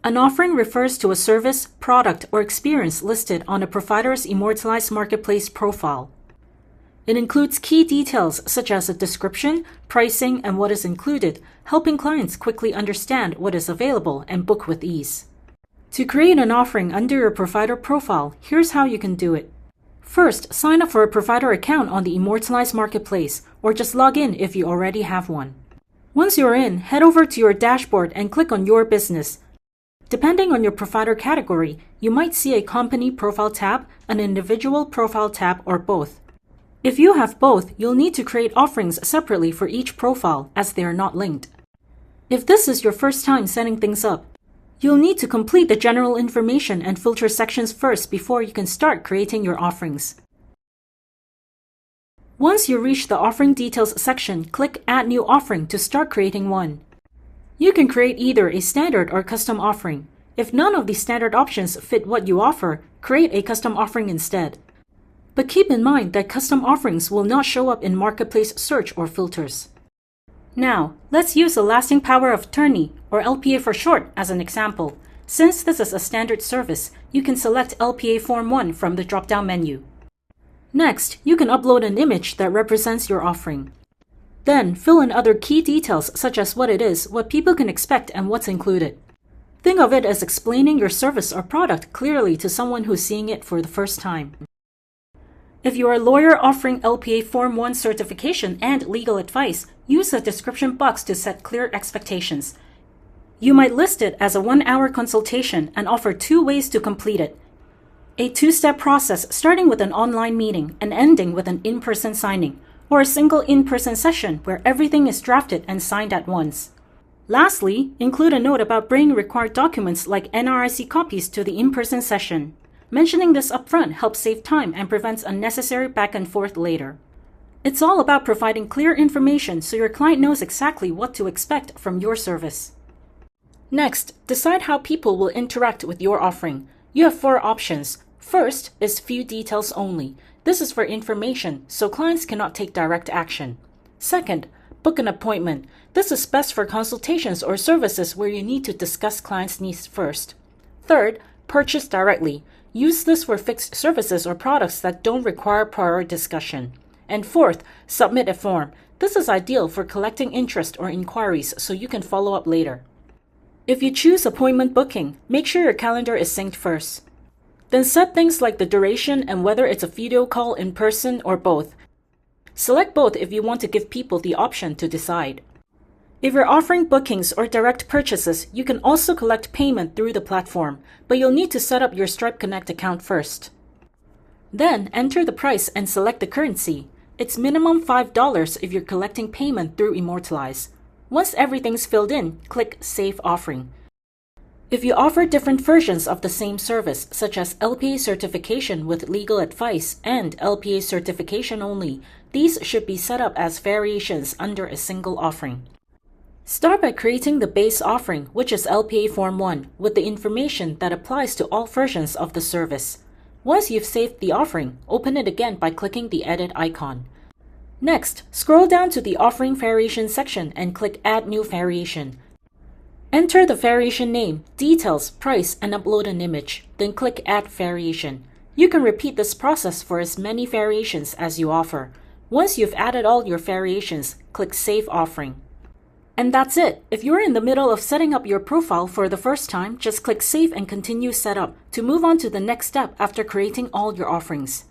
An offering refers to a service, product, or experience listed on a provider's Immortalize Marketplace profile. It includes key details such as a description, pricing, and what is included, helping clients quickly understand what is available and book with ease. To create an offering under your provider profile, here's how you can do it. First, sign up for a provider account on the Immortalize Marketplace, or just log in if you already have one. Once you're in, head over to your dashboard and click on Your Business. Depending on your provider category, you might see a company profile tab, an individual profile tab, or both. If you have both, you'll need to create offerings separately for each profile as they are not linked. If this is your first time setting things up, you'll need to complete the general information and filter sections first before you can start creating your offerings. Once you reach the Offering Details section, click Add New Offering to start creating one. You can create either a standard or custom offering. If none of the standard options fit what you offer, create a custom offering instead. But keep in mind that custom offerings will not show up in Marketplace search or filters. Now, let's use the lasting power of attorney, or LPA for short, as an example. Since this is a standard service, you can select LPA Form 1 from the drop-down menu. Next, you can upload an image that represents your offering. Then, fill in other key details such as what it is, what people can expect, and what's included. Think of it as explaining your service or product clearly to someone who's seeing it for the first time. If you are a lawyer offering LPA Form 1 certification and legal advice, use the description box to set clear expectations. You might list it as a 1-hour consultation and offer 2 ways to complete it. A 2-step process starting with an online meeting and ending with an in-person signing, or a single in-person session where everything is drafted and signed at once. Lastly, include a note about bringing required documents like NRIC copies to the in-person session. Mentioning this upfront helps save time and prevents unnecessary back and forth later. It's all about providing clear information so your client knows exactly what to expect from your service. Next, decide how people will interact with your offering. You have 4 options. First is View Details Only. This is for information, so clients cannot take direct action. Second, Book an Appointment. This is best for consultations or services where you need to discuss clients' needs first. Third, Purchase Directly. Use this for fixed services or products that don't require prior discussion. And fourth, Submit a Form. This is ideal for collecting interest or inquiries so you can follow up later. If you choose appointment booking, make sure your calendar is synced first. Then set things like the duration and whether it's a video call, in person, or both. Select both if you want to give people the option to decide. If you're offering bookings or direct purchases, you can also collect payment through the platform, but you'll need to set up your Stripe Connect account first. Then enter the price and select the currency. It's minimum $5 if you're collecting payment through Immortalize. Once everything's filled in, click Save Offering. If you offer different versions of the same service, such as LPA certification with legal advice and LPA certification only, these should be set up as variations under a single offering. Start by creating the base offering, which is LPA Form 1, with the information that applies to all versions of the service. Once you've saved the offering, open it again by clicking the Edit icon. Next, scroll down to the Offering Variation section and click Add New Variation. Enter the variation name, details, price, and upload an image, then click Add Variation. You can repeat this process for as many variations as you offer. Once you've added all your variations, click Save Offering. And that's it. If you're in the middle of setting up your profile for the first time, just click Save and continue setup to move on to the next step after creating all your offerings.